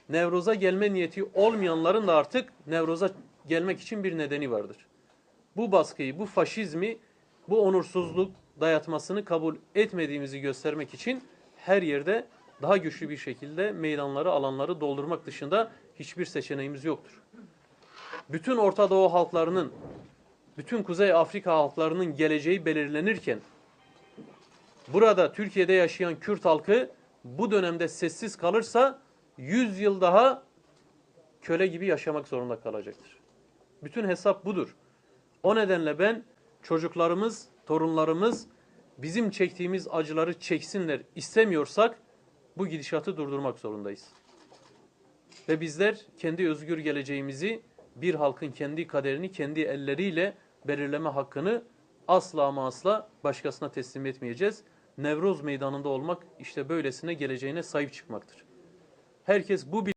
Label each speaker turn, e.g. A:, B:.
A: Nevroz'a gelme niyeti olmayanların da artık Nevroz'a gelmek için bir nedeni vardır. Bu baskıyı, bu faşizmi, bu onursuzluk dayatmasını kabul etmediğimizi göstermek için her yerde daha güçlü bir şekilde meydanları, alanları doldurmak dışında hiçbir seçeneğimiz yoktur. Bütün Orta Doğu halklarının, bütün Kuzey Afrika halklarının geleceği belirlenirken, burada Türkiye'de yaşayan Kürt halkı bu dönemde sessiz kalırsa 100 yıl daha köle gibi yaşamak zorunda kalacaktır. Bütün hesap budur. O nedenle ben çocuklarımız, torunlarımız bizim çektiğimiz acıları çeksinler istemiyorsak bu gidişatı durdurmak zorundayız. Ve bizler kendi özgür geleceğimizi, bir halkın kendi kaderini kendi elleriyle belirleme hakkını asla ama asla başkasına teslim etmeyeceğiz. Nevroz meydanında olmak işte böylesine geleceğine sahip çıkmaktır. Herkes bu